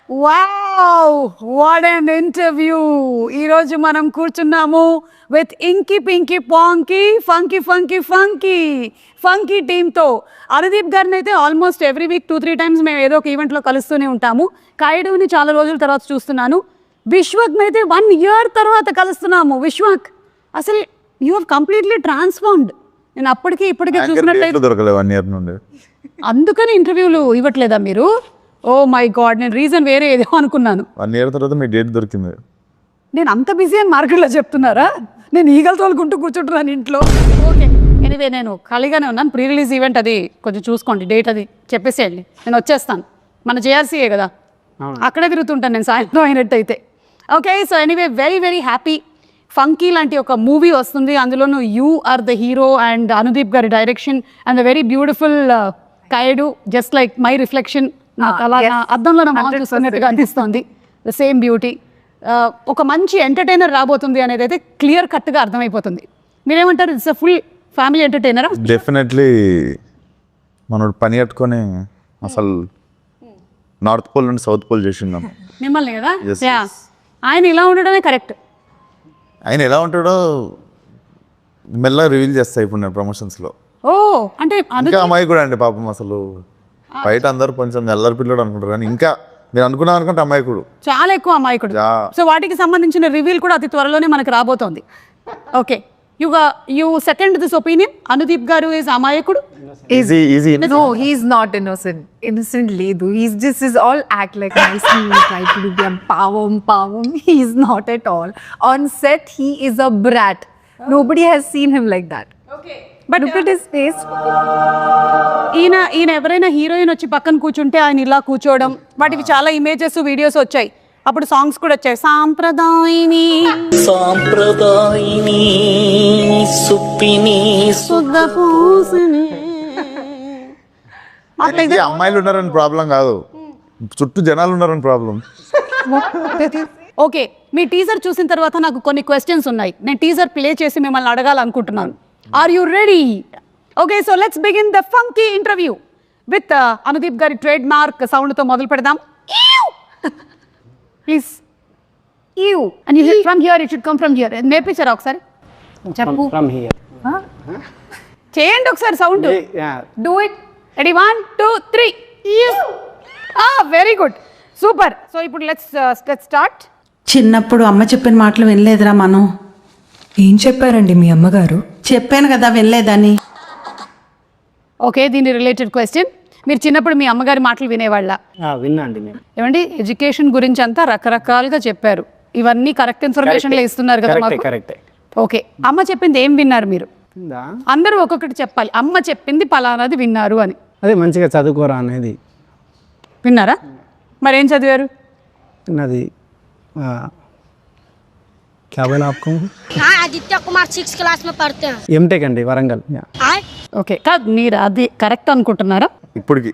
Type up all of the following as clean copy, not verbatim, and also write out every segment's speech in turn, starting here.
Wow what an interview. ఈరోజు మనం కూర్చున్నాము with inky pinky ponky funky funky funky funky టీమ్తో. అనుదీప్ గారిని అయితే ఆల్మోస్ట్ ఎవ్రీ వీక్ 2-3 టైమ్స్ మేము ఏదో ఒక ఈవెంట్లో కలుస్తూనే ఉంటాము. కాయుడుని చాలా రోజుల తర్వాత చూస్తున్నాను. విశ్వక్ని అయితే 1 year తర్వాత కలుస్తున్నాము. విశ్వక్, అసలు యూ హ్యావ్ కంప్లీట్లీ ట్రాన్స్ఫార్మ్డ్. నేను అప్పటికి ఇప్పటికీ చూసినట్లయితే దొరకలేదు 1 year నుండి. అందుకని ఇంటర్వ్యూలు ఇవ్వట్లేదా మీరు? ఓ మై గాడ్, నేను రీజన్ వేరే ఏదో అనుకున్నాను. 1 year తర్వాత మీ డేట్ దొరికింది. నేను అంత బిజీ అని మార్కెట్లో చెప్తున్నారా? నేను ఈగలు తోలుకుంటూ కూర్చుంటున్నాను ఇంట్లో. ఓకే, ఎనీవే నేను ఖాళీగానే ఉన్నాను. ప్రీ రిలీజ్ ఈవెంట్ అది కొంచెం చూసుకోండి, డేట్ అది చెప్పేసేయండి, నేను వచ్చేస్తాను. మన జేఆర్సీఏ కదా, అక్కడే తిరుగుతుంటాను నేను సాయంత్రం అయినట్టయితే. Okay, so anyway very very happy. Funky లాంటి ఒక మూవీ వస్తుంది, అందులోనూ you are the hero and Anudeep గారి direction and the very beautiful Kayadu, just like my reflection. నాకు అలా అద్దంలో నా మొహం చూస్తున్నట్టుగా అనిపిస్తుంది. The same beauty. ఒక మంచి ఎంటర్టైనర్ రాబోతుంది అనేది అయితే క్లియర్ కట్గా అర్థమైపోతుంది. మీరేమంటారు? ఇట్స్ అ ఫుల్ ఫ్యామిలీ ఎంటర్టైనరా? డెఫినెట్లీ మనోడు పని కట్టుకొని అసలు నార్త్ పోల్ నుండి సౌత్ పోల్ చేసిందాం మిమ్మల్ని కదా. ఆయన ఇలా ఉండడమే కరెక్ట్. ఆయన ఎలా ఉంటాడో మెల్లగా రివీల్ చేస్తా ఇప్పుడు నేను ప్రమోషన్స్లో. ఓ అంటే ఇంకా అమ్మాయి కూడా అండి పాపం. అసలు బయట అందరు కొంచెం ఎల్లరి పిల్లడు అనుకుంటారు, కానీ ఇంకా నేను అనుకున్నాను అనుకుంటే అమాయకుడు, చాలా ఎక్కువ అమాయకుడు. సో వాటికి సంబంధించిన రివీల్ కూడా అతి త్వరలోనే మనకు రాబోతోంది. Okay, you second this opinion. Anudeep గారు ఈజ్ అమాయకుడు. No, he's not innocent. Innocent ledu. He's just is all act like nicely. Try to do them pavam. He's not at all. On set, he is a brat. Nobody has seen him like that. Okay. But look at his face. ఈయన ఎవరైనా heroine వచ్చి పక్కన కూర్చుంటే ఆయన ఇలా కూర్చోవడం, వాటికి చాలా ఇమేజెస్ వీడియోస్ వచ్చాయి. అప్పుడు సాంగ్స్ కూడా వచ్చాయి. సాంప్రదాయిని అమ్మాయిలు ఉన్నారని ప్రాబ్లం కాదు, చుట్టూ జనాలు ఉన్నారని ప్రాబ్లం. ఓకే, మీ టీజర్ చూసిన తర్వాత నాకు కొన్ని క్వశ్చన్స్ ఉన్నాయి. నేను టీజర్ ప్లే చేసి మిమ్మల్ని అడగాలనుకుంటున్నాను. Are you ready? Okay, so let's begin the funky interview with Anudeep గారి ట్రేడ్ మార్క్ సౌండ్తో మొదలు పెడదాం. Please you and you from here, it should come from here. నేర్పించారా ఒకసారి? చెప్పు. From here. చేయండి ఒకసారి sound. Do it. Ready 1 2 3. Very good, super. So ఇప్పుడు లెట్స్ స్టార్ట్. చిన్నప్పుడు అమ్మ చెప్పిన మాటలు వినలేదురా మనం. ఏం చెప్పారండి మీ అమ్మగారు? చెప్పాను కదా వినలేదని. ఓకే, దీని రిలేటెడ్ క్వశ్చన్. మీరు చిన్నప్పుడు మీ అమ్మగారి మాటలు వినేవాళ్ళ? విన్నా అండి నేను. ఏమండి, ఎడ్యుకేషన్ గురించి అంతా రకరకాలుగా చెప్పారు. ఇవన్నీ కరెక్ట్ ఇన్ఫర్మేషన్లో ఇస్తున్నారు కదా మాకు. కరెక్టే. ఓకే, అమ్మ చెప్పింది ఏం విన్నారు మీరు? అందరూ ఒక్కొక్కటి చెప్పాలి. అమ్మ చెప్పింది పలానాది విన్నారు అని. అదే మంచిగా చదువుకోరా అనేది విన్నారా? మరేం చదివారు? నాది क्या बोला आपको? हाँ, आदित्य कुमार 6th क्लास में पढ़ते हैं. ఎంటెక్ అండి, వరంగల్. ఓకే, కాదు మీరు అది కరెక్ట్ అనుకుంటున్నారా ఇప్పటికి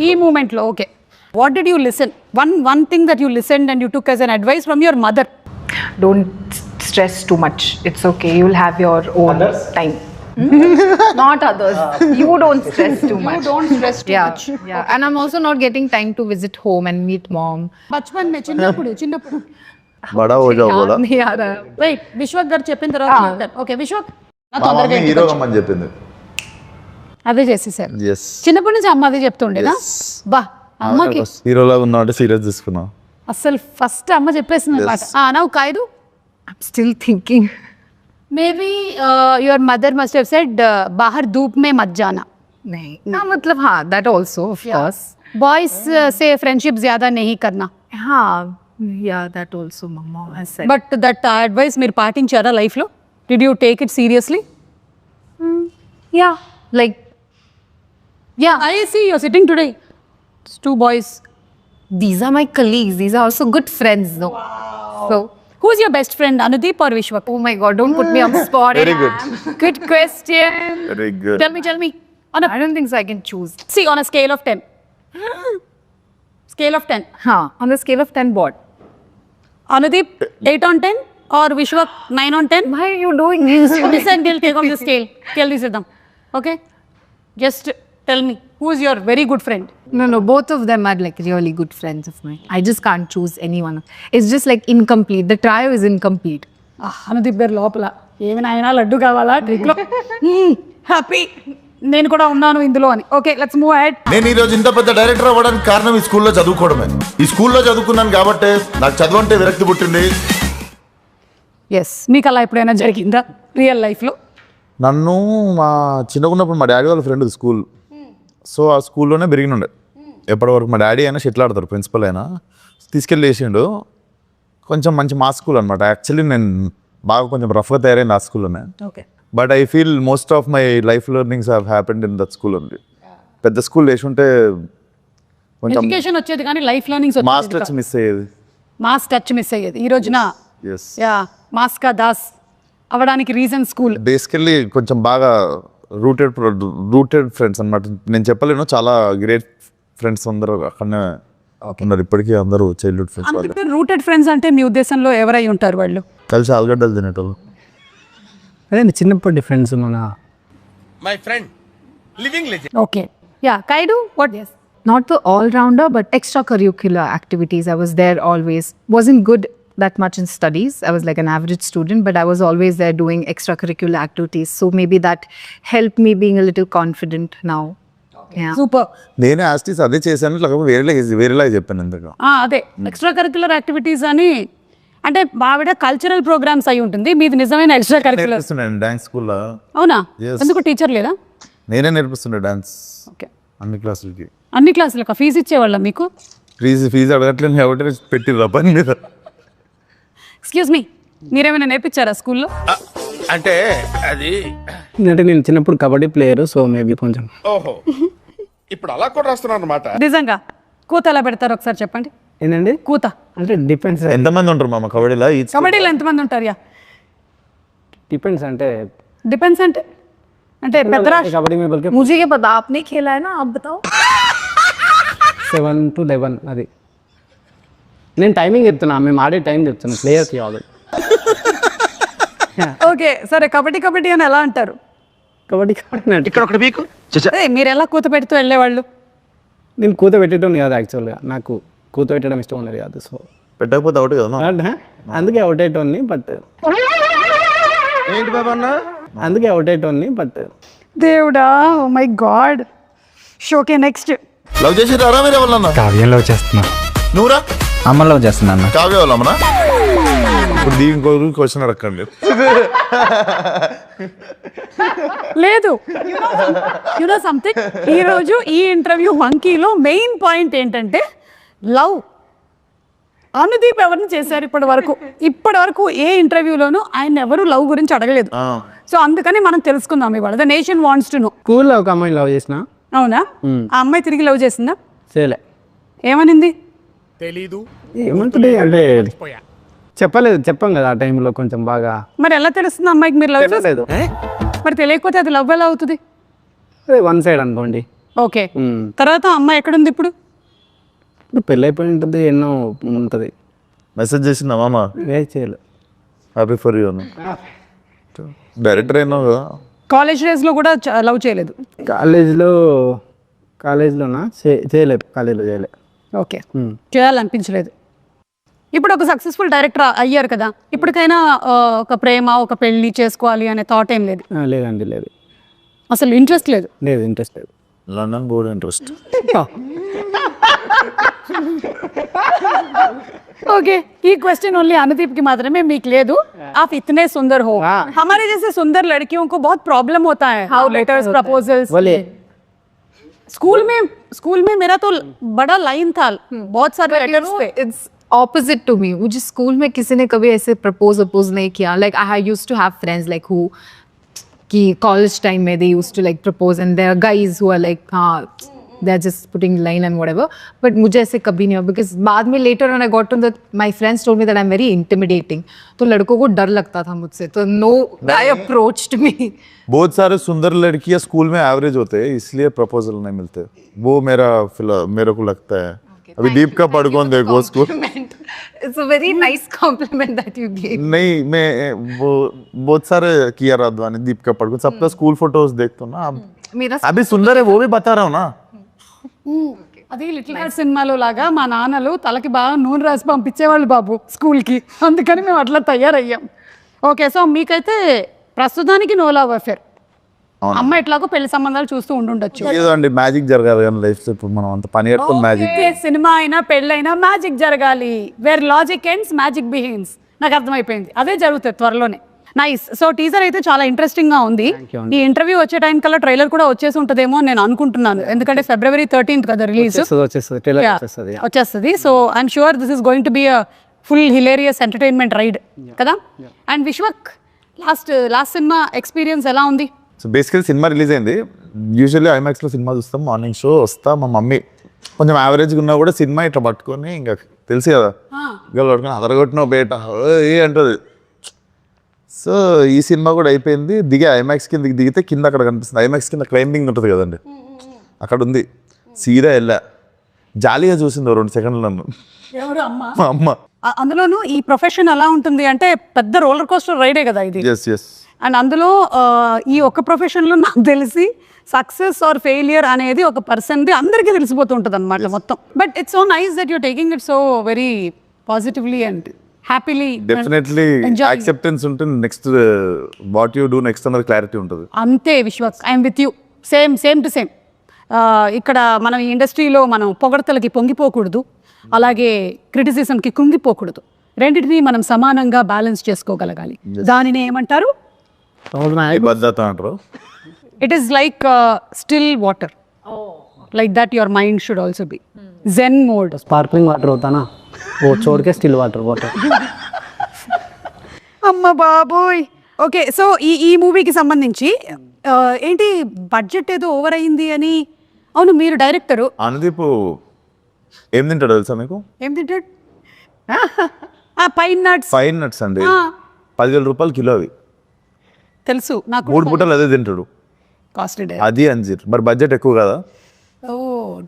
ఈ మూమెంట్ లో? Okay, what did you listen? One thing that you listened and you took as an advice from your mother. Don't stress too much. It's okay. You'll have your own time. Not others. You don't stress too much. You don't stress too much. Yeah. And I'm also not getting time to visit home and meet mom. బచ్పన్ మే చిన్నప్పుడు బడా హో జాओ బోలా. नहीं आ रहा. Wait, Vishwak గారు చెప్పిన తర్వాత ఓకే విశ్వక్ నా తొందరగా హీరో అమ్మని చెప్పింది. అదే చేసేసారు. yes చిన్నప్పటి నుంచి అమ్మ అదే చెప్తుండేనా? బా, అమ్మకి హీరోలా ఉన్నా అంటే సీరియస్ తీసుకున్నా. అసలు ఫస్ట్ అమ్మ చెప్పేసింది అనమాట. Now Kayadu, I'm still thinking. Maybe your mother must have said బాహర్ ధూప్ మే మత్ జానా. नहीं ना, मतलब हाँ, that also of course. Boys से फ्रेंडशिप ज्यादा नहीं करना. हाँ, yeah, that also mama has said. But that advice మీరు పాటించారా లైఫ్లో? Did you take it seriously? Yeah, like I see your sitting today 2 boys. these are my colleagues. These are also good friends, though. So, Who's your best friend, Anudeep or Vishwak? oh my God, don't put me on the spot. Very good. Good question. Very good. Tell me. I don't think so. I can choose. See, on a scale of 10. Scale of 10. Huh? On the scale of 10, what? Anudeep 8 on 10 or Vishwak 9 on 10? Why are you doing this? Listen, we'll take off the scale. Scale this with them. Okay? Just tell me who is your very good friend? No, both of them are like really good friends of mine. I just can't choose anyone. It's just like incomplete. The trio is incomplete. Anudeep గారు లోపల ఏమైనా అయినా లడ్డు కావాలా ట్రిక్లో happy నేను కూడా ఉన్నాను ఇందులో అని. Okay, let's move ahead. నేను ఈరోజు ఇంత పెద్ద డైరెక్టర్ అవ్వడానికి కారణం ఈ స్కూల్లో చదువుకోవడమే. ఈ స్కూల్లో చదువుకున్నాను కాబట్టి నాకు చదువు అంటే విరక్తి పుట్టింది. ఎస్, మీకు అలా ఎప్పుడైనా జరిగిందా రియల్ లైఫ్లో? నన్ను మా చిన్నగా ఉన్నప్పుడు మా డాడీ వాళ్ళ ఫ్రెండ్ స్కూల్, సో ఆ స్కూల్లోనే పెరిగినుండే. ఎప్పటివరకు మా డాడీ అయినా షెటిల్ ఆడతారు, ప్రిన్సిపల్ అయినా తీసుకెళ్ళి వేసిండు. కొంచెం మంచి మా స్కూల్ అనమాట. యాక్చువల్లీ నేను బాగా కొంచెం రఫ్గా తయారైంది ఆ స్కూల్లోనే. Okay, but I feel most of my life learnings have happened in that school only. పెద్ద స్కూల్ వేసుంటే కొంచెం ఎడ్యుకేషన్ వచ్చేది కానీ life learnings mass touch miss అయ్యేది. మాస్ టచ్ మిస్ అయ్యేది. ఈ రోజున ఎస్, యా మాస్కా దాస్ అవడానికి రీజన్ స్కూల్. బేసికల్లీ కొంచెం బాగా రూటెడ్ ఫ్రెండ్స్ అనమాట. నేను చెప్పలేను, చాలా గ్రేట్ ఫ్రెండ్స్ అందరూ అక్కడనే ఉన్నారు ఇప్పటికీ. అందరూ చైల్డ్హుడ్ ఫ్రెండ్స్ వాళ్ళు. అందుకే రూటెడ్ ఫ్రెండ్స్ అంటే మీ ఉద్దేశంలో ఎవరై ఉంటారు వాళ్ళు? కలిసి ఆలుగడ్డలు తినేటోళ్ళు. అదే చిన్నప్పటి ఫ్రెండ్స్ మన okay, yeah Kayadu what? Yes, Not the all-rounder, but extracurricular activities. I was there always. Wasn't good that much in studies. I was like an average student, but I was always there doing extracurricular activities. So maybe that helped me being a little confident now. Yeah. Super. నేనే ఆస్టిస్ అదే చేశాను, లేకపోతే వేరేలాగా చెప్పాను ఇంతగా. అదే extra curricular activities అని అంటే బావిడ కల్చరల్ ప్రోగ్రామ్స్ అయి ఉంటుంది, మీది నిజమైన ఎక్స్ట్రా కరిక్యులర్. నేర్పిస్తున్నాను డాన్స్ స్కూల్లో. అవునా? Yes. ఎందుకు టీచర్ లేదా? నేనే నేర్పిస్తుండే డాన్స్ ఓకే, అన్ని క్లాసులకి. అన్ని క్లాసులకు ఫీజు ఇచ్చేవాళ్ళ మీకు? ఫీజు అడగట్లేదు కాబట్టి పెట్టిర్రా పని మీద. ఎక్స్క్యూజ్ మీ, మీరేమైనా నేర్పించారా స్కూల్లో? అంటే అది అంటే నేను చిన్నప్పుడు కబడ్డీ ప్లేయర్, సో మేబీ కొంచెం. ఓహో, ఇప్పుడు అలా కూడా రాస్తున్నారు అనమాట. నిజంగా కూత ఎలా పెడతారు ఒకసారి చెప్పండి. ఏంటండి కూత అంటే డిపెండ్స్. ఎంతమంది ఉంటారు మామ కబడ్డీలో? కబడ్డీలో ఎంతమంది ఉంటారు? యా డిపెండ్స్ అంటే డిపెండ్స్ అంటే అంటే పెద్ద రాష్ట్ర కబడ్డీ में बल्कि मुझे ये पता, आपने खेला है ना, आप बताओ. 7 to 11 అది. నేను టైమింగ్ చెప్తున్నా, మేము ఆడే టైం చెప్తున్నా ప్లేయర్స్కి ఆల్రెడీ. ఓకే సరే, కబడ్డీ అని ఎలా అంటారు? కబడ్డీ అంటే ఇక్కడ ఒకటి మీకు అదే మీరు ఎలా కూత పెడుతూ వెళ్ళేవాళ్ళు? నేను కూత పెట్టడం కాదు యాక్చువల్గా, నాకు కూత పెట్టడం ఇష్టం ఉండదు కాదు. సో పెట్టకపోతే ఒకటి కదా. అందుకే అవుట్ అయ్యేటోని, బట్ ఏంటి బాబా అన్న? అందుకే అవుట్ అయ్యేటోని బట్ దేవుడా, oh my god. Okay next. Love చేసి రారా మీరే వాళ్ళన్నా? కావ్యం లవ్ చేస్తున్నా. నువ్వురా? అమ్మ లవ్ చేస్తున్నా. కావ్య వాళ్ళమ్మనా? ఇప్పుడు దీనికి క్వశ్చన్ అడగండి. లేదు, యునో సంథింగ్, ఈరోజు ఈ ఇంటర్వ్యూ వంకీలో మెయిన్ పాయింట్ ఏంటంటే లవ్. అనుదీప్ ఎవరిని చేశారు ఇప్పటి వరకు ఏ ఇంటర్వ్యూలోనూ ఆయన ఎవరు లవ్ గురించి అడగలేదు. సో అందుకని మనం తెలుసుకుందాం ఇవాళ. The nation wants to know. స్కూల్లో ఒక అమ్మాయిని లవ్ చేసిన. అవునా? ఆ అమ్మాయి తిరిగి లవ్ చేసిందా? చేయలే. ఏమనింది? ఏమంటుంది అంటే చెప్పాం కదా ఆ టైంలో కొంచెం బాగా. మరి ఎలా తెలుస్తుంది అమ్మాయికి మీరు లవ్ తెలియలేదు. మరి తెలియకపోతే అది లవ్ ఎలా అవుతుంది? అదే వన్ సైడ్ అనుకోండి. ఓకే, తర్వాత అమ్మాయి ఎక్కడుంది ఇప్పుడు? ఇప్పుడు పెళ్ళి అయిపోయి ఉంటుంది, ఎన్నో ఉంటుంది. మెసేజ్ చేసిందా మామ? చేయలేదు. హ్యాపీ ఫర్ యూ అన్న. డైరెక్టర్ అయినావు కదా. కాలేజ్ డేస్లో కూడా లవ్ చేయలేదు? కాలేజ్లోనా చేయలేదు, కాలేజ్లో చేయలేదు. ఓకే, చేయాలనిపించలేదు. ఇప్పుడు ఒక సక్సెస్ఫుల్ డైరెక్టర్ అయ్యారు కదా, ఇప్పటికైనా ఒక ప్రేమ, ఒక పెళ్లి చేసుకోవాలి అనే థాట్ ఏం లేదు? లేదండి, లేదు. అసలు ఇంట్రెస్ట్ లేదు? లేదు, ఇంట్రెస్ట్ లేదు. London board interest. ओके, ये क्वेश्चन ओनली अनुदीप की मात्रा में मीक ले दूं. आप इतने सुंदर हो, हमारे जैसे सुंदर लड़कियों को बहुत प्रॉब्लम होता है. How letters, proposals. बोलिए. स्कूल में मेरा तो बड़ा लाइन था, बहुत सारे लेटर्स थे. It's opposite to me. मुझे स्कूल में किसी ने कभी ऐसे प्रपोज नहीं किया. Like I used to have friends like who कि college time में they used to like propose, and there are guys who are like they're just putting line and whatever. But मुझे ऐसे कभी नहीं हुआ, because बाद में later when I got to that, my friends told me that I'm very intimidating. तो लड़कों को डर लगता था मुझसे, तो no guy approached me. बहुत सारे सुंदर लड़कियां स्कूल में एवरेज होते हैं, इसलिए प्रपोजल नहीं मिलते. वो मेरे को लगता है. अभी दीप का पढ़कौन देखो school. It's a very nice compliment that you gave. नहीं, मैं वो बहुत सारे किया राधवानी, दीप का पढ़कौन, सबका स्कूल फोटोज देखता हूँ ना. मेरा అభి సుందర్ ఓ భీ బతా రहा हूं ना అది లిటిల్ హార్ట్ సినిమాలో లాగా మా నాన్నలు తలకి బాగా నూనె రాసి పంపించేవాళ్ళు బాబు స్కూల్కి, అందుకని మేము అట్లా తయారయ్యాం. ఓకే, సో మీకైతే ప్రస్తుతానికి నో లవ్ అఫేర్. అమ్మ ఎట్లాగో పెళ్లి సంబంధాలు చూస్తూ ఉండుండొచ్చు. ఏదో అండి మ్యాజిక్ జరగాలి కానీ లైఫ్ ఇప్పుడు మనం అంత పని కట్టుకుని మ్యాజిక్. ఓకే, సినిమా అయినా పెళ్ళైనా మ్యాజిక్ జరగాలి. Where logic ends magic begins. నాకు అర్థమైపోయింది, అదే జరుగుతుంది త్వరలోనే. నైస్. సో టీజర్ అయితే చాలా ఇంట్రెస్టింగ్ గా ఉంది. ఈ ఇంటర్వ్యూ వచ్చే టైం కల్లా ట్రైలర్ కూడా వచ్చేసి ఉంటుందేమో అని నేను అనుకుంటున్నాను, ఎందుకంటే February 13th కదా రిలీజ్ వచ్చేస్తుంది. So I'm sure this is going to be a full hilarious entertainment ride కదా. And Vishwak last cinema experience ఎలా ఉంది? సో బేసికలీ సినిమా రిలీజ్ అయింది. యూజువల్లీ ఐమాక్స్లో సినిమా చూస్తాం, మార్నింగ్ షో వస్తా, మా మమ్మీ కొంచెం యావరేజ్గా ఉన్నా కూడా సినిమా ఇట్లా పట్టుకొని ఇంకా తెలుసు కదా ఇంకా పట్టుకొని అదరగొట్టిన బేట ఏ అంటుంది. సో ఈ సినిమా కూడా అయిపోయింది. ఐమాక్స్ కింద దిగితే కింద అక్కడ కనిపిస్తుంది, ఐమాక్స్ కింద క్లైంబింగ్ ఉంటుంది కదండి, అక్కడ ఉంది. సీదా వెళ్ళా, జాలీగా చూసింది 2 సెకండ్లు నన్ను ఎవరు అమ్మ? మా అమ్మ. అందులోనూ ఈ ప్రొఫెషన్ ఎలా ఉంటుంది అంటే పెద్ద రోలర్ కోస్టర్ రైడే కదా ఇది. ఎస్ అండ్ అందులో ఈ ఒక్క ప్రొఫెషన్లో నాకు తెలిసి సక్సెస్ ఆర్ ఫెయిలియర్ అనేది ఒక పర్సన్ది అందరికీ తెలిసిపోతూ ఉంటుంది అనమాట మొత్తం. But it's so nice that you're taking it so very positively and happily. Definitely acceptance ఉంటుంది, next what you do next అన్నది క్లారిటీ ఉంటుంది. అంతే Vishwas, I'm with you. Same to same. ఇక్కడ మనం ఈ ఇండస్ట్రీలో మనం పొగడతలకి పొంగిపోకూడదు, అలాగే క్రిటిసిజంకి కృంగిపోకూడదు. రెండింటినీ మనం సమానంగా బ్యాలెన్స్ చేసుకోగలగాలి. దానిని ఏమంటారు? భద్రత అంటారు. It is like still water, like that your mind should also be zen mode. Sparkling water होता ना, वो छोड़ के स्टिल वाटर. అమ్మ బాబోయ్. ఓకే, సో ఈ మూవీకి సంబంధించి ఏంటి బడ్జెట్ ఏదో ఓవర్ అయింది అని. అవును, మీరు డైరెక్టరు. అనుదీప్ ఏం తింటాడు తెలుసా మీకు? ఏం తింటాడు? Pine nuts. ఫైన్ నట్స్ అండి, 10,000 రూపాయలు కిలో అవి. తెలుసు నాకు. 3 పూటలు అదే తింటాడు. కాస్ట్లీ. అది అంజీర్. మరి బడ్జెట్ ఎక్కువ కదా. ఓ,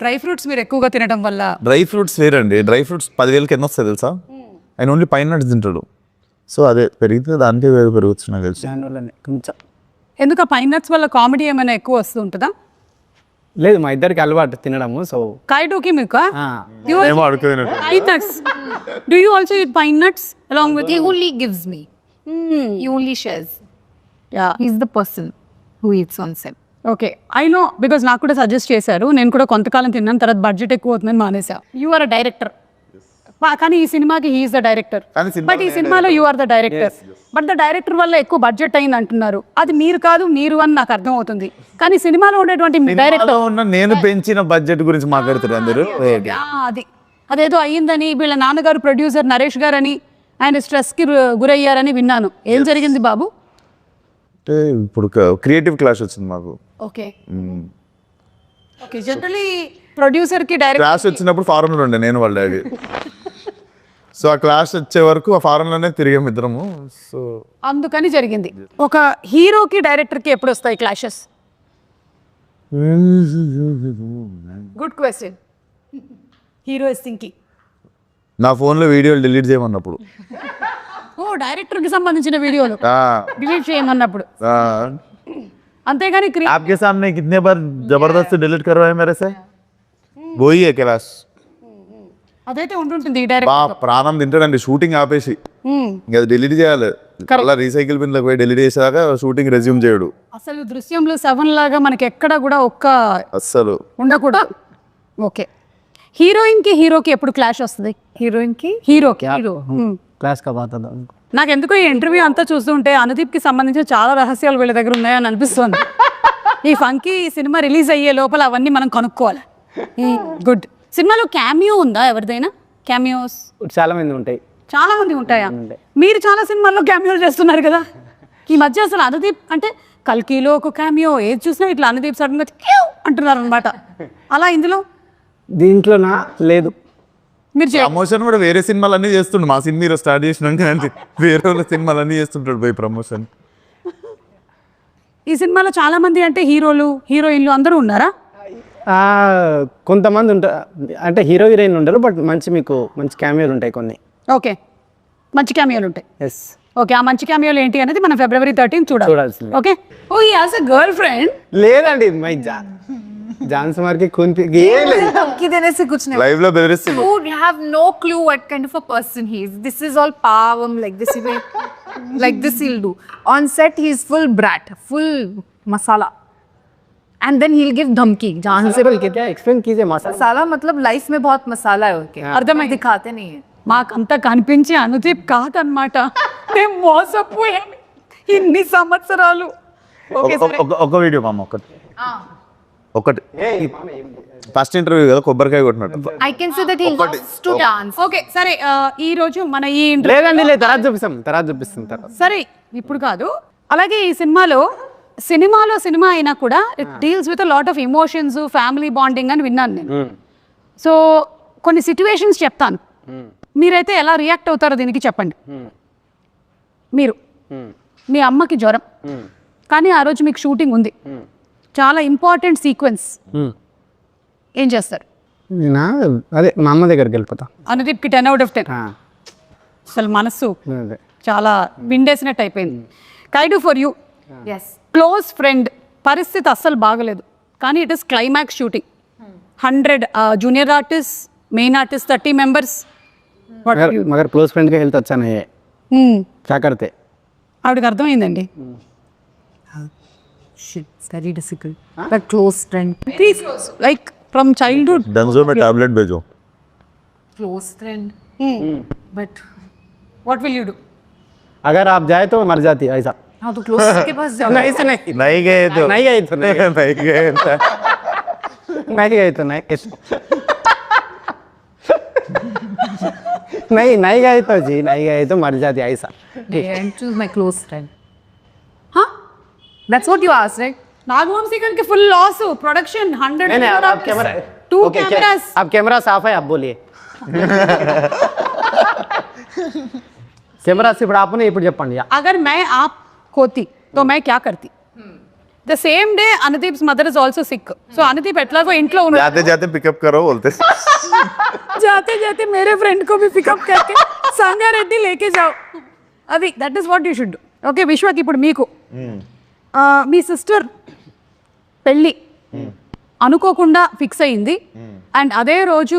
డ్రై ఫ్రూట్స్ మీరు ఎక్కువగా తినడం వల్ల. డ్రై ఫ్రూట్స్ వేరండి, డ్రై ఫ్రూట్స్ 10,000కి ఎన్ని వస్తాయి తెలుసా? ఆయన ఓన్లీ పైన నట్స్ తింటాడు. సో అదే పెరిగితే దానికే వేరు పెరగచ్చు నాకు తెలిసి. కొంచెం ఎందుకు ఆ పైన్ నట్స్ వల్ల కామెడీ ఏమైనా ఎక్కువ వస్తూ ఉంటుందా? లేదు, మా ఇద్దరికి అలవాటు తినడము. సో కాయటోకి మీకు ఏమో అడుగుతున్నట్టు. pine nuts. Do you also eat pine nuts along with? he only gives me. He only shares. Yeah. He's the person who eats on set. Okay, I know, because నాకు కూడా సజెస్ట్ చేశారు. నేను కూడా కొంతకాలం తిన్నాను, తర్వాత బడ్జెట్ ఎక్కువ అవుతుందని మానేసా. యు ఆర్ అ డైరెక్టర్, కానీ ఈ సినిమాకి హీఈస్ ద డైరెక్టర్. కానీ సినిమాలో బట్ ఈ సినిమాలో you are the director. But the director వల్ల ఎక్కువ బడ్జెట్ అయింది అంటున్నారు. అది మీరు కాదు, మీరు అని నాకు అర్థం అవుతుంది. కానీ సినిమాలో ఉండేటువంటి డైరెక్టర్ ఉన్న నేను పెంచిన బడ్జెట్ గురించి మాట్లాడుతారు అందరూ. అదేదో అయ్యిందని, వీళ్ళ నాన్నగారు ప్రొడ్యూసర్ నరేష్ గారు అని, ఆయన స్ట్రెస్కి గురయ్యారని విన్నాను. ఏం జరిగింది బాబు? అంటే ఇప్పుడు క్రియేటివ్ క్లాష్ వచ్చింది మాకు. ఓకే, జనరలీ ప్రొడ్యూసర్కి డైరెక్టర్ క్లాష్ వచ్చినప్పుడు ఫారెన్లో ఉండే నేను వాళ్ళ డాడీ. సో ఆ క్లాష్ వచ్చే వరకు ఆ ఫారెన్లోనే తిరిగాం ఇద్దరము. సో అందుకని జరిగింది. ఒక హీరోకి డైరెక్టర్కి ఎప్పుడు వస్తాయి clashes? Good question. Hero is thinking. నా ఫోన్లో వీడియోలు డిలీట్ చేయమన్నప్పుడు. ఓ, డైరెక్టర్కి సంబంధించిన వీడియోలు డిలీట్ చేయమన్నప్పుడు. అంతేగాని आपके सामने कितने बार जबरदस्ती डिलीट करवाए मेरे से, वही है क्लास. అదైతే ఉంటుంటుంది బా డైరెక్టర్. ప్రాణం తింటాడండి షూటింగ్ ఆపేసి, ఇంకా డిలీట్ చేయాలి. అలా రీసైకిల్ బిన్ పోయి డిలీట్ చేసేదాకా షూటింగ్ రెజ్యూమ్ చేయడు. అసలు దృశ్యంలో 7 లాగా మనకి ఎక్కడ కూడా ఒక్క అస్సలు ఉండకూడదు. ఓకే, హీరోయిన్కి హీరోకి ఎప్పుడు క్లాష్ వస్తుంది? Heroine ki? హీరోకి. క్లాస్ కా బాత దా. నాకు ఎందుకో ఈ ఇంటర్వ్యూ అంతా చూస్తుంటే అనుదీప్కి సంబంధించిన చాలా రహస్యాలు వీళ్ళ దగ్గర ఉన్నాయని అనిపిస్తుంది. ఈ ఫంకీ సినిమా రిలీజ్ అయ్యే లోపల అవన్నీ మనం కనుక్కోవాలి. గుడ్. సినిమాలో క్యామియో ఉందా ఎవరిదైనా? క్యామియోస్ చాలా మంది ఉంటాయి. చాలా మంది ఉంటాయా? మీరు చాలా సినిమాల్లో క్యామియోలు చేస్తున్నారు కదా ఈ మధ్య. అసలు అనుదీప్ అంటే కల్కిలో ఒక క్యామియో, ఏది చూసినా ఇట్లా అనుదీప్ సడన్గా అంటున్నారు అనమాట. అలా ఇందులో దీంట్లో నా లేదు. మీరు ప్రమోషన్ కూడా వేరే సినిమాలన్నీ చేస్తుండు. మా సినిమా స్టార్ట్ చేసినాక వేరే వాళ్ళ సినిమాలన్నీ చేస్తుంటాడు పోయి ప్రమోషన్. ఈ సినిమాలో చాలా మంది అంటే హీరోలు హీరోయిన్లు అందరూ ఉన్నారా? కొంతమంది ఉంటారు, అంటే హీరో హీరోయిన్ ఉండరు, బట్ మంచి మీకు మంచి క్యామియోలు ఉంటాయి కొన్ని. ఓకే, మంచి క్యామియోలు ఉంటాయి. ఎస్. ఓకే, ఆ మంచి క్యామియోలు ఏంటి అనేది మనం February 13 చూడాల్సిందే. Okay. Oh he has a girl friend. లేదండి మై జాన్ కుమార్ కి खून ఏం లేదు. धमकी देने से कुछ नहीं. లైవ్ లో బెదిరిస్తుంది. You have no clue what kind of a person he is. This is all pavam, like this he will, like this he'll do. On set he is full brat, full masala. And then he'll give धमकी. जहाँ से बोल के क्या explain कीजिए मसाला. मसाला मतलब life में बहुत मसाला है उनके. అర్థమైంది. दिखाते नहीं है. మాకంతా కనిపించి అనుదీప్ కాదనమాట. మేము మోసపోయాం ఇన్ని సంవత్సరాలు. ఓకే సరే. ఒక వీడియో మామ ఒకటి ఫస్ట్ ఇంటర్వ్యూ కదా కొబ్బరికాయ కొట్టినట్టు. I can say that he loves to dance. Okay సరే, ఈ రోజు మన ఈ లేదండి లేదు తర్వాత చూపిస్తాం తర్వాత. సరే ఇప్పుడు కాదు. అలాగే ఈ సినిమా అయినా కూడా it deals with lot of emotions, family bonding అని విన్నాను నేను. సో కొన్ని సిచ్యువేషన్స్ చెప్తాను, మీరైతే ఎలా రియాక్ట్ అవుతారో దీనికి చెప్పండి. మీరు మీ అమ్మకి జ్వరం, కానీ ఆ రోజు మీకు షూటింగ్ ఉంది, చాలా ఇంపార్టెంట్ సీక్వెన్స్, ఏం చేస్తారు? అదే మా అమ్మ దగ్గరికి వెళ్ళిపోతా. అనుదీప్కి 10 out of 10. అసలు మనస్సు చాలా విండేసినట్టు అయిపోయింది. Kayadu for you. Yes. Close friend పరిస్థితి అస్సలు బాగలేదు, కానీ it is climax shooting. 100 junior artist, main artist 30 members. मगर क्लोज फ्रेंड का हेल्थ अच्छा नहीं है. क्या करते? ఆవిడకి అర్థమైందండి. Shit, it's very difficult. But close friend. Like from childhood. Dunzo में टैबलेट भेजो. Close friend. But what will you do? अगर आप जाए तो मर जाती है ऐसा. हाँ तो close के पास जाओ. नहीं से नहीं नहीं गए तो नहीं गए तो नहीं नहीं गए तो नहीं गए तो नहीं नहीं गए तो जी नहीं गए तो मर जाती है ऐसा. Yeah, and choose my close friend. Huh? That's what you asked, right? Nagavamsi గారికి ఫుల్ లాస్, ప్రొడక్షన్ 100 नहीं नहीं आप कैमरा 2 ओके cameras. आप कैमरा साफ है आप बोलिए. कैमरा से ఇప్పుడు ఆపనే ఇప్పుడు చెప్పండి. अगर मैं आप होती तो मैं क्या करती? The same day Anudeep's mother is also sick. So Anudeep ఎట్లాగో ఇంట్లో ఉన్నాడు. जाते जाते पिकअप करो बोलते. जाते जाते मेरे फ्रेंड को भी पिकअप करके సంగారెడ్డి लेके जाओ. అది that is what you should do. Okay విశ్వకి ఇప్పుడు మీకు మీ సిస్టర్ పెళ్ళి అనుకోకుండా ఫిక్స్ అయింది, అండ్ అదే రోజు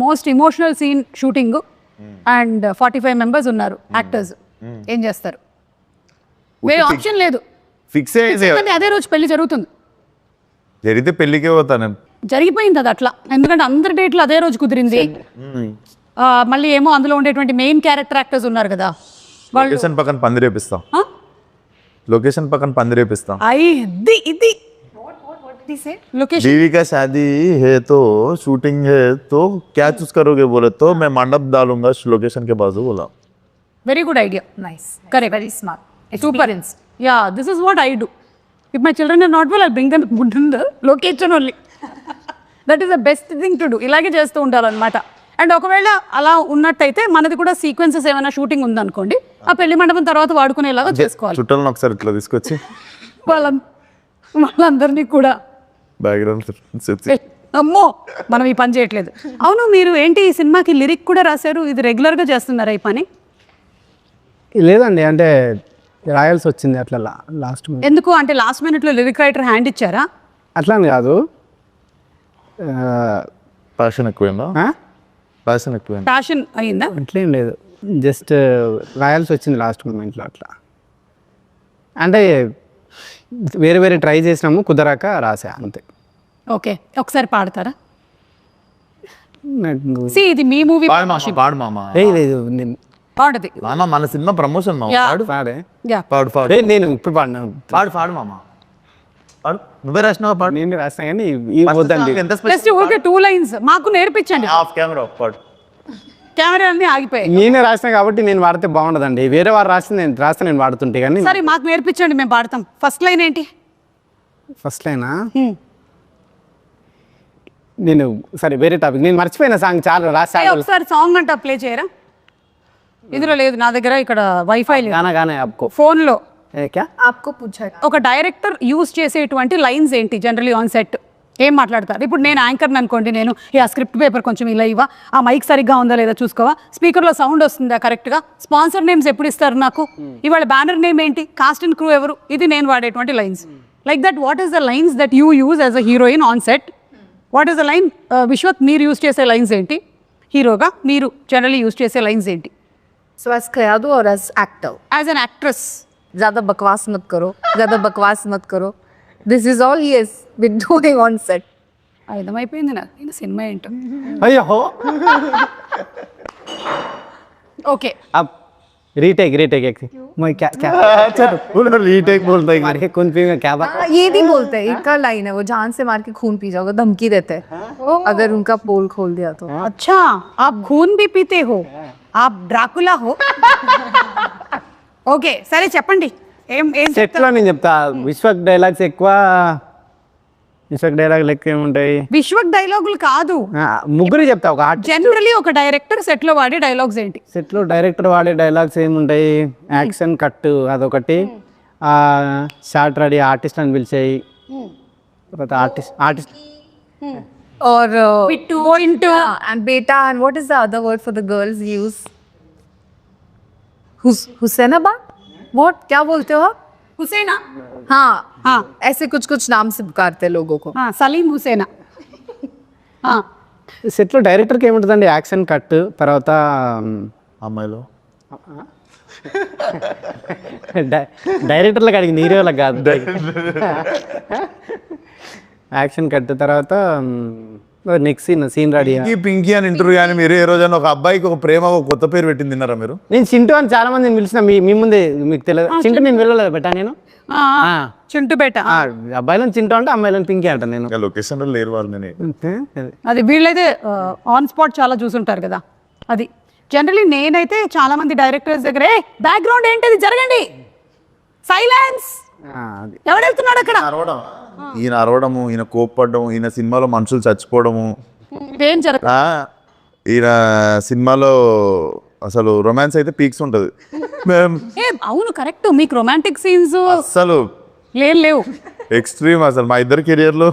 most emotional scene shooting, and 45 members ఉన్నారు యాక్టర్స్. ఏం చేస్తారు? వేరే ఆప్షన్ లేదు. ఫిక్స్ అయ్యేది ఎందుకంటే అదే రోజు పెళ్లి జరుగుతుంది. జరిగితే పెళ్ళికే పోతాను. జరిగిపోయింది అది అట్లా, ఎందుకంటే అందరి డేట్లు అదే రోజు కుదిరింది. మళ్ళీ ఏమో అందులో ఉండేటువంటి మెయిన్ క్యారెక్టర్ యాక్టర్స్ ఉన్నారు కదా, వాళ్ళు లొకేషన్ పక్కన పందిరేపిస్తాం. లొకేషన్ పక్కన పందిరేపిస్తాం. ఇది लोकेशन बीवी का शादी है तो शूटिंग है तो क्या चूज करोगे बोले तो मैं मंडप डालूंगा लोकेशन के बाजू बोला. Very good idea. Nice. Correct. Very smart. Super. Yeah, this is what I do. If my children are not well, I'll bring them in the location only. That is the best thing to do. ఇలాగే చేస్తూ ఉండాలన్నమాట. And ఒకవేళ అలా ఉన్నట్టయితే మనది కూడా sequences ఏమైనా shooting ఉందనుకోండి, ఆ పెళ్లి మండపం తర్వాత వాడుకునేలాగా చేసుకోవాలి. చుట్టాలను ఒకసారి ఇట్లా తీసుకొచ్చి వాళ్ళందరినీ కూడా బ్యాక్గ్రౌండ్ అమ్మో మనం ఈ పని చేయట్లేదు. అవును, మీరు ఏంటి ఈ సినిమాకి లిరిక్ కూడా రాశారు, ఇది రెగ్యులర్గా చేస్తున్నారా ఈ పని? లేదండి, అంటే రాయాల్సి వచ్చింది అట్లా లాస్ట్. ఎందుకు అంటే లాస్ట్ మినిట్లో లిరిక్ రైటర్ హ్యాండ్ ఇచ్చారా? అట్లా అని కాదు, ప్యాషన్ ఎక్కువైందా? ప్యాషన్ ఎక్కువైందా? ప్యాషన్ అయిందా? అట్లేం లేదు, జస్ట్ రాయాల్సి వచ్చింది లాస్ట్ మూమెంట్లో అట్లా. అంటే వేరే వేరే ట్రై చేసినాము, కుదరాక రాసా అంతే. ఓకే, ఒకసారి పాడతారా? నాకు సి ఇది మీ మూవీ. పాడు మామ. లేదు నేను పాడది మామ, మన సినిమా ప్రమోషన్ మామ. Yeah. పాడు పాడే యా పాడు పాడు. నేను ఇప్పుడు పాడినా. పాడు మామ. పాడు, నువ్వే రాసినావా? పాడు. నేను రాస్తా కానీ ఈ వద్దండి. ఎంత జస్ట్ ఓకే 2 lines మాకు నేర్పించండి. ఆఫ్ కెమెరా పాడు. కెమెరా అన్ని ఆగిపోయాయి. నేనే రాసినా కాబట్టి నేను వాడితే బాగుండదండి, వేరే వారు రాస్తే నేను వాడుతుంటే. కానీ సరే మాకు నేర్పించండి, మేము పాడతాం. ఫస్ట్ లైన్ ఏంటి? ఫస్ట్ లైనా నేను సరే వేరే టాపిక్, నేను మర్చిపోయిన సాంగ్ చాలా రాసా. ఒకసారి సాంగ్ అంట ప్లే చేయరా? ఇందులో లేదు నా దగ్గర, ఇక్కడ వైఫై లేదు. గానా గానా आपको ఫోన్లో क्या आपको पूछा. ఒక డైరెక్టర్ యూజ్ చేసేటువంటి లైన్స్ ఏంటి జనరలీ ఆన్ సెట్? ఏం మాట్లాడతారు? ఇప్పుడు నేను యాంకర్ని అనుకోండి, నేను ఆ స్క్రిప్ట్ పేపర్ కొంచెం ఇలా ఇవ్వ, ఆ మైక్ సరిగ్గా ఉందా లేదా చూసుకోవా, స్పీకర్లో సౌండ్ వస్తుందా కరెక్ట్గా, స్పాన్సర్ నేమ్స్ ఎప్పుడు ఇస్తారు నాకు, ఇవాళ బ్యానర్ నేమ్ ఏంటి, కాస్ట్ అండ్ క్రూ ఎవరు, ఇది నేను వాడేటువంటి lines. Like that what is the lines that you use as a heroine on set? What is the line? Vishwath, మీరు యూజ్ చేసే లైన్స్ ఏంటి? హీరోగా మీరు జనరలీ యూజ్ చేసే లైన్స్ ఏంటి? So as Kayadu or as actor? As an actress. ज़्यादा बकवास मत करो, ज़्यादा बकवास मत करो. This is all he has been doing on set. అర్థమైపోయింది నాకు నేను సినిమా ఏంటో. అయ్యో ఓకే, अब रीटेक रीटेक एक मैं क्या क्या चलो रीटेक बोलता है मारे कौन पी में क्या बात हाँ, ये नहीं बोलते हैं, एक का लाइन है वो, जान से मार के खून पी जाओगे, धमकी देते हैं अगर उनका पोल खोल दिया तो. अच्छा आप खून भी पीते हो, आप డ్రాకులా हो. ఓకే సరే చెప్పండి, ఏం ఏం సెట్లో నేను చెప్తా విశ్వక్ డైలాగ్స్ ఎక్కువ విశ్వక్ డైలాగ్ లెక్క ఏముంటాయి విశ్వక్ డైలాగులు కాదు, ముగ్గురు చెప్తా ఒక ఆర్ట్ జనరలీ ఒక డైరెక్టర్ సెట్ లో వాడే డైలాగ్స్ ఏంటి? సెట్లో డైరెక్టర్ వాడే డైలాగ్స్ ఏముంటాయి, యాక్షన్ కట్ అదొకటి, షార్ట్ రెడీ ఆర్టిస్ట్ అని పిలిచేయి, తర్వాత ఆర్టిస్ట్ और పిట్టు into and beta, and what is the other word for the girls use? Husainabad, what क्या बोलते हो आप? హుసేనా. हाँ हाँ. ऐसे कुछ कुछ नाम से पुकारते हैं लोगों को. సలీం హుసేనా. సెట్లో డైరెక్టర్కి ఏముంటుందండి, యాక్షన్ కట్, తర్వాత అమ్మాయిలో డైరెక్టర్లకు అడిగి హీరోలకు కాదు, యాక్షన్ కట్, తర్వాత next scene ready. Pinky Pinky అని ఇంటర్వ్యూ కానీ మీరు ఏ రోజైనా ఒక అబ్బాయికి ఒక ప్రేమ ఒక కొత్త పేరు పెట్టింది తిన్నారా మీరు? నేను చింటూ అని చాలా మంది పిలిచిన మీ ముందే మీకు తెలియదు, చింటూ నేను వెళ్ళలేదు బెట్టా నేను చింటూ బేట. అబ్బాయిలను చింటూ అంటే అమ్మాయిలను పింకీ అంట నేను. లొకేషన్ లేరు వాళ్ళు. నేను అది వీళ్ళైతే ఆన్ స్పాట్ చాలా చూసుంటారు కదా. అది జనరలీ నేనైతే చాలా మంది డైరెక్టర్స్ దగ్గర బ్యాక్గ్రౌండ్ ఏంటది జరగండి, సైలెన్స్, ఎవడు వెళ్తున్నాడు అక్కడ, ఈయన అరవడము, ఈయన కోప్పడము, ఈయన సినిమాలో మనుషులు చచ్చిపోవడము, ఏం జరగ, ఈయన సినిమాలో అసలు రొమాన్స్ అయితే పీక్స్ ఉంటుంది. అవును కరెక్ట్, మీకు రొమాంటిక్ సీన్స్ అసలు లేవు, ఎక్స్ట్రీమ్. అసలు మా ఇద్దరు కెరియర్ లో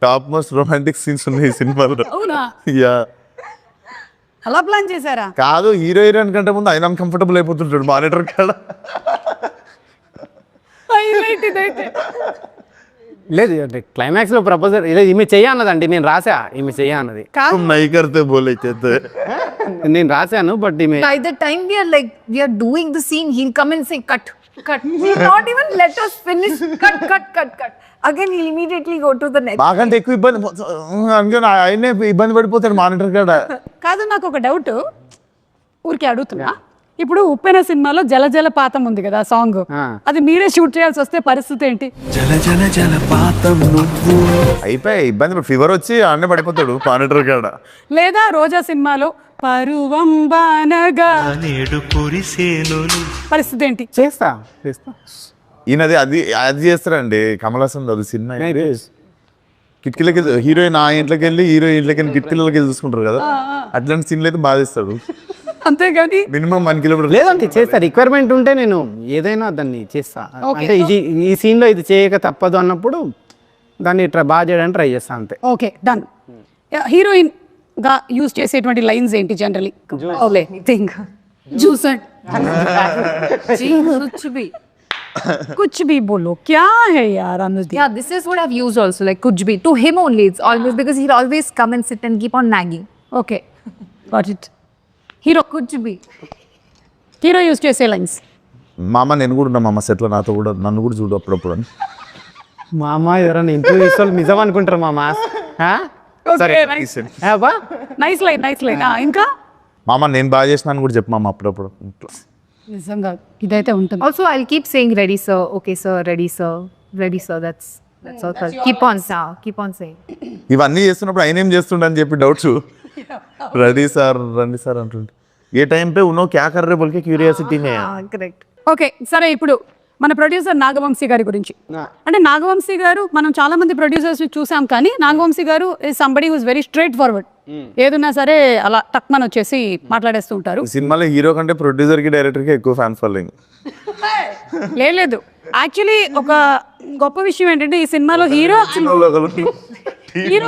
టాప్ మోస్ట్ రొమాంటిక్ సీన్స్ ఉన్నాయి ఈ సినిమాలో. అవునా? యా, అలా ప్లాన్ చేశారా? కాదు, హీరో హీరోయిన్ కంటే ముందు ఆయన అన్కంఫర్టబుల్ అయిపోతుంటాడు మానిటర్ కాడ. లేదు క్లైమాక్స్ లో ప్రపోజల్ ఈమె చెయ్య అన్నదండి, నేను రాసా ఈమె చెయ్య అన్నది, నై కర్తే బోలే చేస్తే నేను రాశాను, బట్ ఈమె By the time we are doing the scene, he'll come and say cut. He'll not even let us finish. Cut. Again, he'll immediately go to the next. మాకంటే ఎక్కువ ఇబ్బంది అందుకని ఆయనే ఇబ్బంది పడిపోతాడు మానిటర్ కాడ. కాదు, నాకు ఒక డౌట్ ఊరికే అడుగుతున్నా. ఇప్పుడు ఉప్పెన సినిమాలో జల జలపాతం ఉంది కదా సాంగ్, అది మీరే షూట్ చేయాల్సి వస్తే పరిస్థితి ఏంటి? అయిపోయి ఇబ్బంది, ఫీవర్ వచ్చి అన్నీ పడిపోతాడు మానిటర్ కాడ. లేదా రోజా సినిమాలో పరువం బానగా పరిస్థితి ఏంటి? చేస్తా ఈయనది అది చేస్తారండి కమల్ హాసన్ అది సినిమా కిటికీలకి హీరోయిన్ ఆ ఇంట్లోకి వెళ్ళి హీరో ఇంట్లోకి వెళ్ళి కిటికీలకి వెళ్ళి చూసుకుంటారు కదా, అట్లాంటి సీన్లు అయితే బాగా చేస్తాడు. అంతేగాని మినిమం 1 కిలోమీటర్ లేదంటే చేస్తా, రిక్వైర్మెంట్ ఉంటే నేను ఏదైనా దాన్ని చేస్తా. అంటే ఈ సీన్ లో ఇది చేయక తప్పదు అన్నప్పుడు దాన్ని బాగా చేయడానికి ట్రై చేస్తా అంతే. Okay done. హీరోయిన్ గా యూజ్ చేసేటువంటి లైన్స్ ఏంటి జనరలీ? कुछ भी बोलो, क्या है यार Anudeep? Yeah, this is what I've used also, like kuch bhi. To him only, it's always because he'll always come and sit and keep on nagging. Okay, got it. Hero Kuch bhi. Hero use చేసే lines. మామ నేను కూడా ఉన్నా మామ సెట్లో, నాతో కూడా నన్ను కూడా చూడు అప్పుడప్పుడు అని. మా అమ్మ ఎవరైనా ఇంటర్వ్యూ ఇస్తే నిజం అనుకుంటారు మామ. Nice line. ఇంకా మామ నేను బాగా చేసినాను కూడా చెప్పు మామ అప్పుడప్పుడు. నిజంగా ఇదైతే ఉంటుంది. Also, I'll keep saying ready sir, okay sir, ready sir, ready sir. That's all. Keep on saying. ఇవన్నీ చేస్తున్నప్పుడు ఆయన ఏం చేస్తుండ అని చెప్పి డౌట్స్, రెడీ సార్ రండి సార్ అంటుండే. ఏ టైం పే ఉన్నో క్యా కర్ రే బోల్కే క్యూరియాసిటీ నే. Correct. ఓకే సరే, ఇప్పుడు మన ప్రొడ్యూసర్ నాగవంశీ గారి గురించి. అంటే నాగవంశీ గారు మనం చాలా మంది ప్రొడ్యూసర్స్ చూసాం, కానీ Nagavamsi garu is somebody who's very straight forward. ఏదున్నా సరే అలా టక్మన్ వచ్చేసి మాట్లాడేస్తూ ఉంటారు. సినిమాలో హీరో కంటే ప్రొడ్యూసర్ కి డైరెక్టర్ కి ఎక్కువ ఫ్యాన్ ఫాలోయింగ్. లేదు యాక్చువల్లీ ఒక గొప్ప విషయం ఏంటంటే ఈ సినిమాలో హీరో హీరో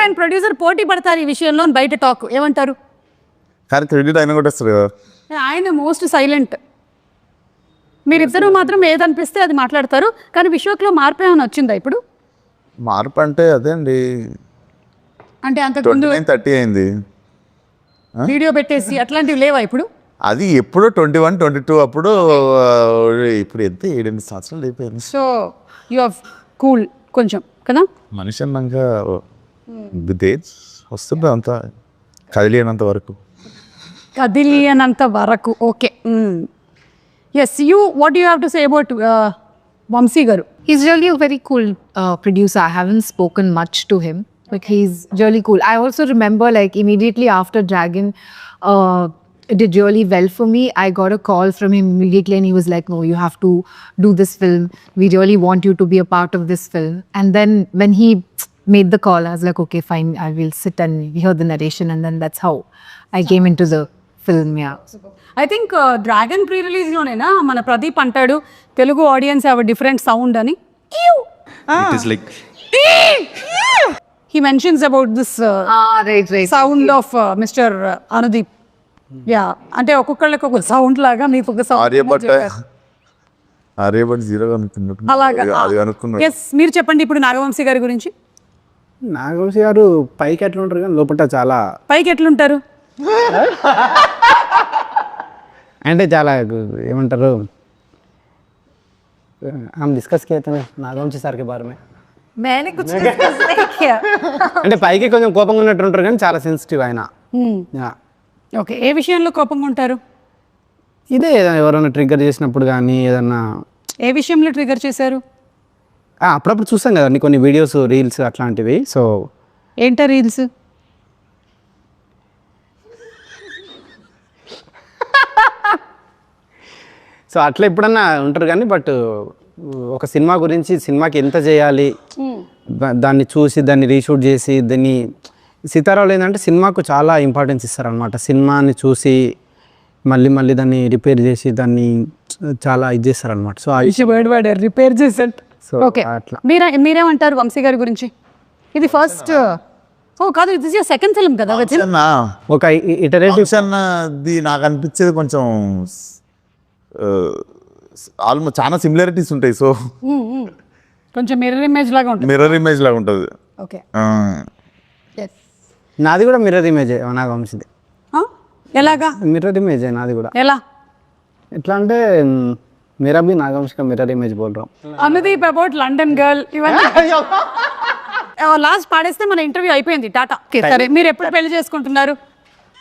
అండ్ ప్రొడ్యూసర్ పోటీ పడతారు ఈ విషయంలో అని బయట టాక్, ఏమంటారు? కానీ క్రెడిట్ అయినా కొట్టేస్తారు కదా. ఆయన మోస్ట్ సైలెంట్, మీరిద్దరూ మాత్రం ఏదనిపిస్తే అది మాట్లాడతారు. కానీ విశ్వక్లో మార్పు ఏమైనా వచ్చిందా ఇప్పుడు? మార్పు అంటే అదే అండి, అంటే అంతకుముందు 29-30 అయింది. వీడియో పెట్టేసి అట్లాంటివి లేవా ఇప్పుడు? అది ఎప్పుడో 21-22 అప్పుడు. ఇప్పుడు ఎంత 7-8 సంవత్సరాలు అయిపోయింది. సో యు ఆర్ కూల్ కొంచెం కదా. మనిషి అన్నాక దేజ్ వస్తుంది అంత కదిలినంత వరకు. కదిలియనంత వరకు. Okay. Yes, you what you have to say about Vamsi garu? He's really a very cool producer. I haven't spoken much to him, but he's really cool. I also remember, like, immediately after Dragon did really well for me, I got a call from him immediately and he was like, no, you have to do this film. We really want you to be a part of this film. And then when he made the call, I was like, okay, fine, I will sit and hear the narration. And then that's how I came into the film, yeah. I think Dragon pre రిలీజ్లోనేనా మన ప్రదీప్ అంటాడు Telugu audience have a different sound అని. He mentions about this Right. Sound of mister Anudeep. Yeah, అంటే ఒక్కొక్కళ్ళకి ఒక sound లాగా మీకు ఒక ఆర్యభట్ట సౌండ్ జీరో అలాగా. అది అనుకున్నాడు. ఎస్, మీరు చెప్పండి ఇప్పుడు నాగవంశీ గారి గురించి. నాగవంశీ గారు పైకి ఎట్లా ఉంటారు కానీ లోపల చాలా పైకి ఎట్లుంటారు? అంటే చాలా ఏమంటారు, हम डिस्कस किए थे नागवंशी సార్ కే బారే మే. मैंने कुछ discuss नहीं किया. అంటే పైకి కొంచెం కోపంగా ఉన్నట్టు ఉంటారు కానీ చాలా సెన్సిటివ్ ఆయన. ఓకే, ఏ విషయంలో కోపంగా ఉంటారు? ఇదే ఎవరైనా ట్రిగ్గర్ చేసినప్పుడు కానీ ఏదన్నా. ఏ విషయంలో ట్రిగర్ చేశారు? అప్పుడప్పుడు చూస్తాం కదండి కొన్ని వీడియోస్, రీల్స్ అట్లాంటివి. సో ఏంటా రీల్స్? సో అట్లా ఎప్పుడన్నా ఉంటారు కానీ, బట్ ఒక సినిమా గురించి, సినిమాకి ఎంత చేయాలి, దాన్ని చూసి దాన్ని రీషూట్ చేసి దాన్ని సీతారావులు ఏంటంటే సినిమాకు చాలా ఇంపార్టెన్స్ ఇస్తారనమాట. సినిమాని చూసి మళ్ళీ దాన్ని రిపేర్ చేసి దాన్ని చాలా ఇది చేస్తారనమాట. సో వర్డ్ రిపేర్ చేసేట. సో ఓకే, అట్లా. మీరేమంటారు వంశీ గారి గురించి? ఇది ఫస్ట్ కాదు, ఇది సెకండ్ ఫిల్మ్ కదా. ఒక ఇటరేటివ్ అన్నది నాకు అనిపించేది కొంచెం ఆల్మోస్ట్ చాలా సిమిలారిటీస్ ఉంటాయి. సో కొంచెం మిర్రర్ ఇమేజ్ లాగా ఉంటుంది. మిర్రర్ ఇమేజ్ లాగా ఉంటుంది. ఓకే, నాది కూడా మిర్రర్ ఇమేజే నాగవంశీది. ఎలాగా మిర్రర్ ఇమేజే నాది కూడా. ఎలా? ఎట్లా అంటే मेरा भी नागवंश का मिरर इमेज बोल रहा हूँ. అనుదీప్ అబౌట్ లండన్ గర్ల్ ఇవన్నీ లాస్ట్ పాడేస్తే మన ఇంటర్వ్యూ అయిపోయింది. టాటా. సరే, మీరు ఎప్పుడు పెళ్లి చేసుకుంటున్నారు?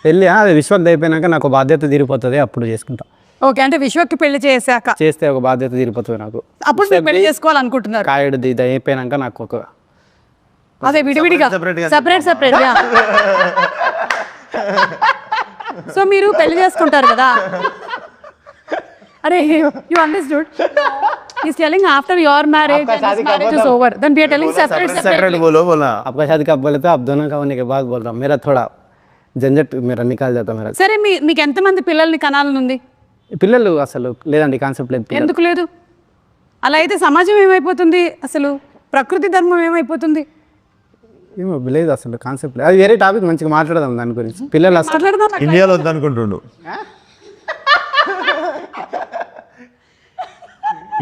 పెళ్ళి అది విశ్వక్ అయిపోయినాక నాకు బాధ్యత తీరిపోతుంది, అప్పుడు చేసుకుంటా. ఓకే, అంటే విశ్వక్కి పెళ్లి చేశాక చేస్తే ఒక బాధ్యత తీరిపోతుంది నాకు. అప్పుడు మీరు పెళ్లి చేసుకోవాలనుకుంటున్నారు? కాయడు ఇది అయిపోయినాక నాకు ఒక అదే విడివిడిగా సెపరేట్. సో మీరు పెళ్లి చేసుకుంటారు కదా. అరే, you understood? He's telling after your marriage and his marriage is over, then we are telling separate. बोलो आपका शादी कब बोले तो आप दोनों का होने के बाद बोल रहा हूँ. मेरा थोड़ा झंझट मेरा निकाल जाता मेरा. సరే, మీకు ఎంతమంది పిల్లల్ని కనాలని ఉంది? పిల్లలు అసలు లేదండి, కాన్సెప్ట్ లేదు. ఎందుకు లేదు? అలా అయితే సమాజం ఏమైపోతుంది, అసలు ప్రకృతి ధర్మం ఏమైపోతుంది? ఏమో లేదు, అసలు కాన్సెప్ట్ లేదు. అది వేరే టాపిక్, మంచిగా మాట్లాడదాం దాని గురించి. పిల్లలు అసలు మాట్లాడదాం. ఇండియాలో వద్దనుకుంటుండు.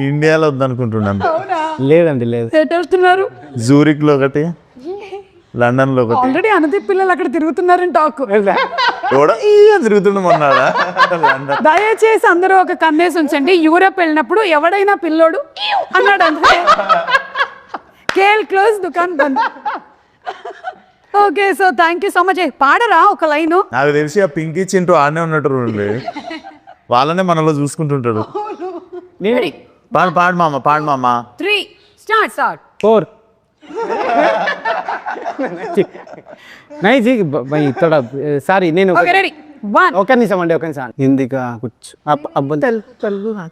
ఇండియాలో వద్దనుకుంటున్నాను. లేదండి, లేదు. ఎటు వెళ్తున్నారు? జూరిక్ లో ఒకటి, లండన్ లో ఒకటి. ఆల్రెడీ అనుదీప్ పిల్లలు అక్కడ తిరుగుతున్నారని టాక్. తిరుగుతుండ మొన్నాడా. దయచేసి అందరూ ఒక కన్నేసి ఉంచండి. యూరోప్ వెళ్ళినప్పుడు ఎవడైనా పిల్లోడు అన్నాడు అంటే కేల్ క్లోజ్, దుకాన్ బంద్. Okay, so thank you so much. పాడరా ఒక లైను? నాకు తెలిసి ఆ పింకీ చింటూ ఆడనే ఉన్నట్టు వాళ్ళనే మనలో చూసుకుంటుంటాడు. పాడు మామ 3 స్టార్ట్ 4 नहीं जी भाई थोड़ा సారీ నేను ఓకే, రెడీ 1 ఒక నిమిషం అండి, ఒక నిమిషం. హిందీ का कुछ अब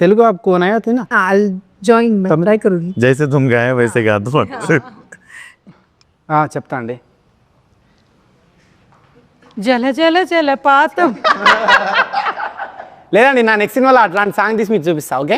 तेलुगु आपको नया था ना? I'll join. मैं ट्राई करूँगी. జైసే తుమ్ గాయే వైసే గా తో. చెప్తా అండి. జల జల జల పాతం. లేదండి, నా నెక్స్ట్ సినిమాలో అట్లాంటి సాంగ్ తీసి మీకు చూపిస్తా. ఓకే,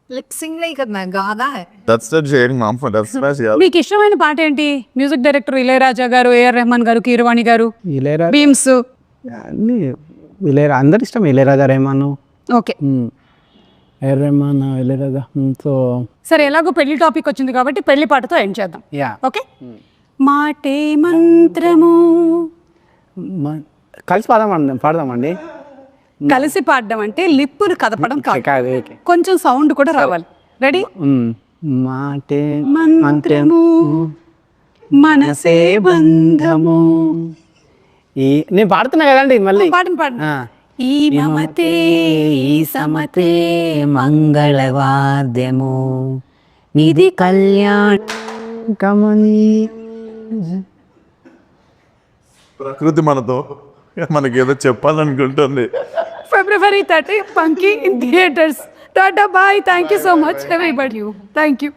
Like sing नहीं करना है, गाना है. That's that sharing ma'am for that's smash యార్. మీకు ఇష్టమైన పాట ఏంటి? మ్యూజిక్ డైరెక్టర్ ఇళయరాజా గారు, ఏఆర్ రెహమాన్ గారు, కీరవాణి గారు, ఇళయరాజా బీమ్స్. అన్ని అందరు ఇష్టం. Ilaiyaraaja, Rahman, okay AR Rahman, Ilaiyaraaja. So సరే, ఎలాగో పెళ్లి టాపిక్ వచ్చింది కాబట్టి పెళ్లి పాటతో ఎండ్ చేద్దాం. Yeah, okay. మాటే మంత్రము. కలిసి పాడదామండి. కలిసి పాడడం అంటే లిప్పులు కదపడం కాదు, కాదు, ఓకే. కొంచెం సౌండ్ కూడా రావాలి. రెడీ? మాటే మంత్రము మనసే బంధము. నేను పాడుతున్నా కదండి మళ్ళీ. పాడండి పాడండి. ఆ. ఈ మమతే ఈ సమతే మంగళవాద్యము ఇది కళ్యాణ కమని ప్రకృతి మనకి ఏదో చెప్పాలనుకుంటుంది. February 30, Punky in theaters. Tata, bye. Thank you so much, everybody. Thank you.